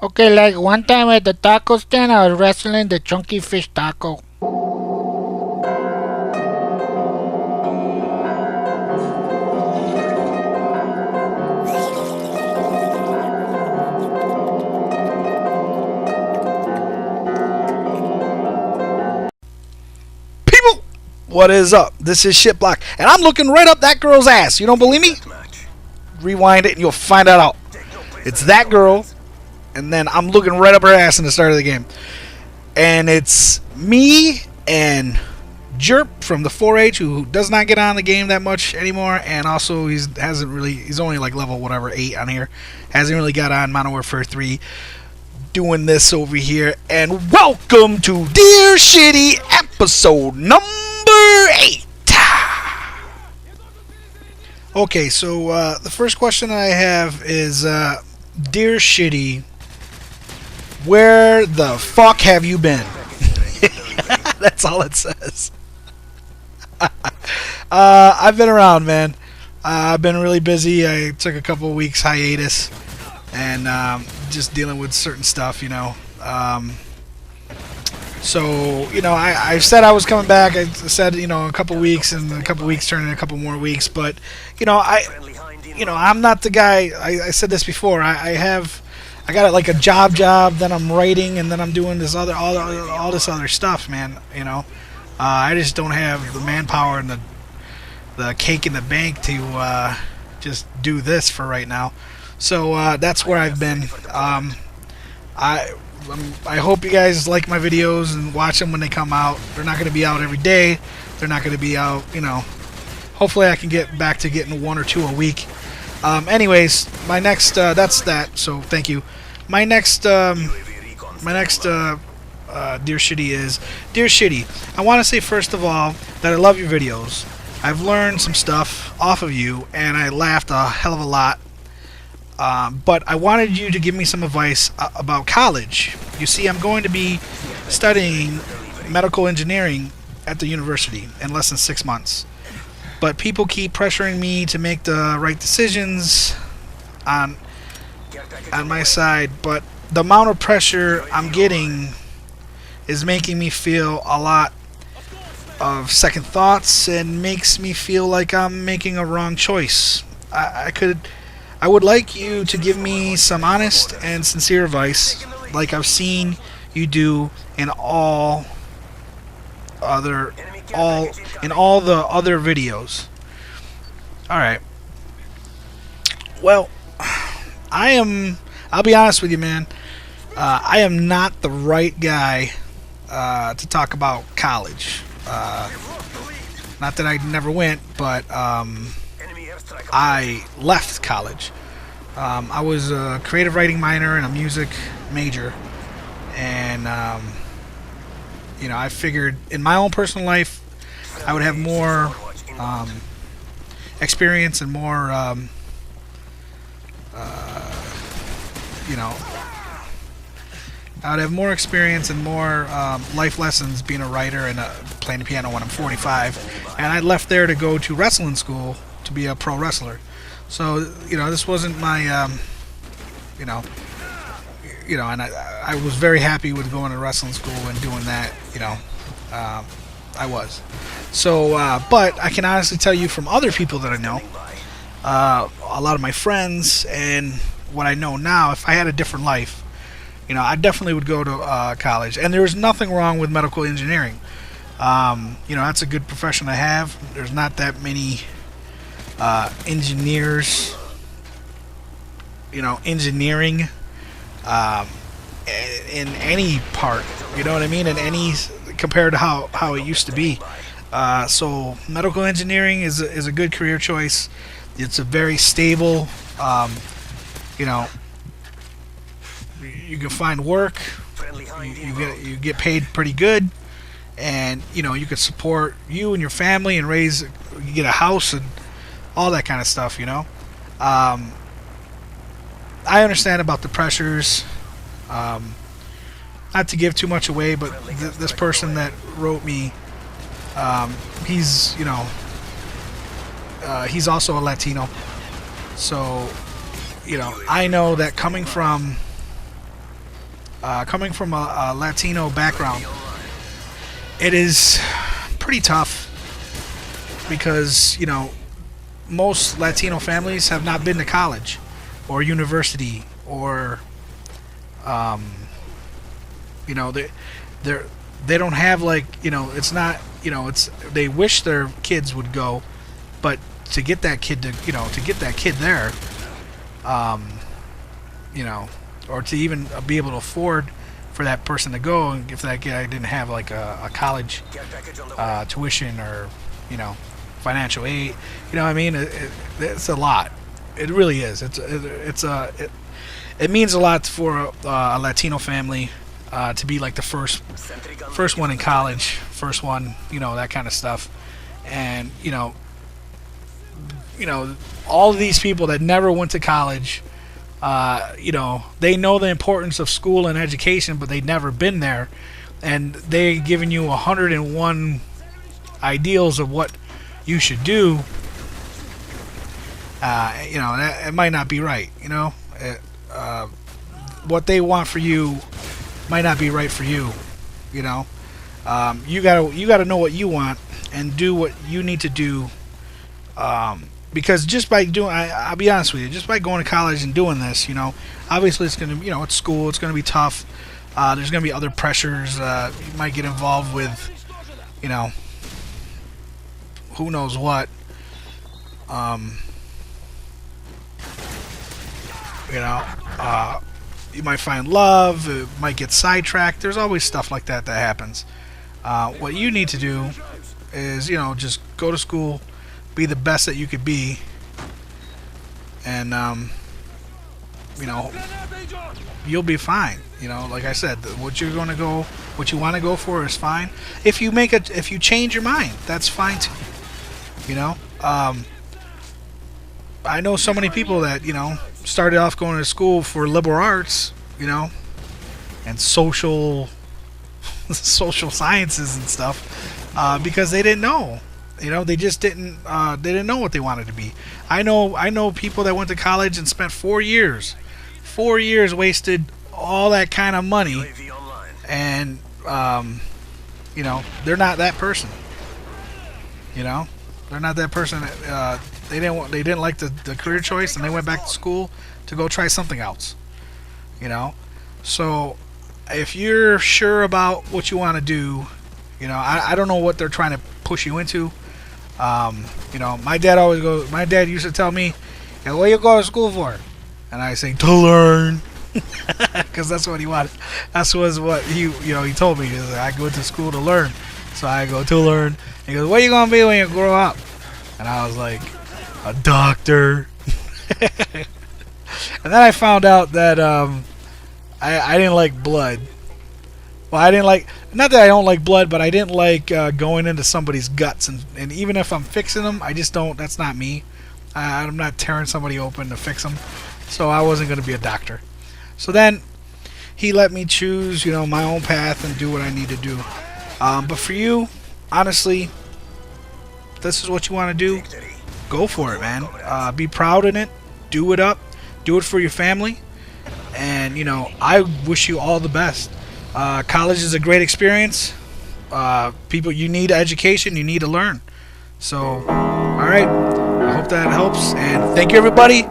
Okay, like one time at the taco stand, I was wrestling the chunky fish taco. People, what is up? This is SH-TBLOCK, and I'm looking right up that girl's ass. You don't believe me? Rewind it and you'll find out. It's that girl, and then I'm looking right up her ass in the start of the game. And it's me and Jerp from the 4H, who does not get on the game that much anymore, and also he's only like level whatever 8 on here. Hasn't really got on Modern Warfare 3. Doing this over here, and welcome to Dear Shitty episode number 8. Okay, so the first question I have is, Dear Shitty, where the fuck have you been? That's all it says. I've been around, man. I've been really busy. I took a couple of weeks hiatus, and just dealing with certain stuff, you know. So, you know, I said I was coming back. I said, you know, a couple weeks, and a couple weeks turned into a couple more weeks. But, you know, I'm not the guy. I said this before. I got like a job, then I'm writing, and then I'm doing this all this other stuff, man. You know, I just don't have the manpower and the cake in the bank to just do this for right now. So that's where I've been. I hope you guys like my videos and watch them when they come out. They're not going to be out every day. They're not going to be out, you know. Hopefully I can get back to getting 1 or 2 a week. Anyways, my next that's that. So thank you. My next Dear Shitty is, Dear Shitty, I want to say first of all that I love your videos. I've learned some stuff off of you, and I laughed a hell of a lot. But I wanted you to give me some advice about college. You see, I'm going to be studying medical engineering at the university in less than 6 months. But people keep pressuring me to make the right decisions on my side. But the amount of pressure I'm getting is making me feel a lot of second thoughts and makes me feel like I'm making a wrong choice. I would like you to give me some honest and sincere advice, like I've seen you do in all the other videos. All right. Well, I'll be honest with you, man. I am not the right guy to talk about college. Not that I never went, but I left college. I was a creative writing minor and a music major, and you know, I figured in my own personal life I would have more experience and more you know, I would have more experience and more life lessons being a writer and playing the piano when I'm 45, and I left there to go to wrestling school to be a pro wrestler. So, you know, this wasn't my, you know, and I was very happy with going to wrestling school and doing that, you know, I was. So, but I can honestly tell you from other people that I know, a lot of my friends and what I know now, if I had a different life, you know, I definitely would go to college. And there's nothing wrong with medical engineering. You know, that's a good profession to have. There's not that many engineers, you know, engineering in any part, you know what I mean, in any, compared to how it used to be. So medical engineering is a good career choice. It's a very stable, you know, you can find work, you get paid pretty good, and you know, you can support you and your family and you get a house and all that kind of stuff, you know. I understand about the pressures. Not to give too much away, but this person that wrote me, he's, you know, he's also a Latino. So, you know, I know that coming from coming from a Latino background, it is pretty tough because, you know, most Latino families have not been to college or university, or you know, they don't have, like, you know, it's not, you know, it's, they wish their kids would go, but to get that kid to, you know, to get that kid there, you know, or to even be able to afford for that person to go, and if that guy didn't have like a college tuition, or, you know, financial aid, you know what I mean? It's a lot. It really is. It means a lot for a Latino family to be like the first one in college, first one, you know, that kind of stuff. And you know, all of these people that never went to college, you know, they know the importance of school and education, but they've never been there, and they giving you 101 ideals of what you should do. You know, it might not be right. You know, what they want for you might not be right for you. You know, you gotta know what you want and do what you need to do. Because just by doing, I'll be honest with you, just by going to college and doing this, you know, obviously it's gonna, you know, it's school, it's gonna be tough. There's gonna be other pressures. You might get involved with, you know, who knows what. You know, you might find love, it might get sidetracked. There's always stuff like that happens. What you need to do is, you know, just go to school, be the best that you could be, and you know, you'll be fine. You know, like I said, what you want to go for is fine. If you change your mind, that's fine too. You know, I know so many people that, you know, started off going to school for liberal arts, you know, and social sciences and stuff, because they didn't know. You know, they just didn't. They didn't know what they wanted to be. I know people that went to college and spent 4 years, wasted all that kind of money, and you know, they're not that person. You know, they're not that person. They didn't like the career choice, and they went back to school to go try something else. You know, so if you're sure about what you want to do, you know, I don't know what they're trying to push you into. You know, my dad used to tell me, "Hey, what you go to school for?" And I say, "To learn," because that's what he wanted. That was what he told me. He was like, I go to school to learn, so I go to learn. He goes, "What are you gonna be when you grow up?" And I was like, "A doctor." And then I found out that I didn't like blood. Well, I didn't like, not that I don't like blood, but I didn't like going into somebody's guts, and even if I'm fixing them, I just don't. That's not me. I'm not tearing somebody open to fix them, so I wasn't going to be a doctor. So then he let me choose, you know, my own path and do what I need to do. But for you, honestly, if this is what you want to do, go for it, man. Be proud in it. Do it up. Do it for your family. And, you know, I wish you all the best. College is a great experience. People, you need education. You need to learn. So, all right. I hope that helps. And thank you, everybody.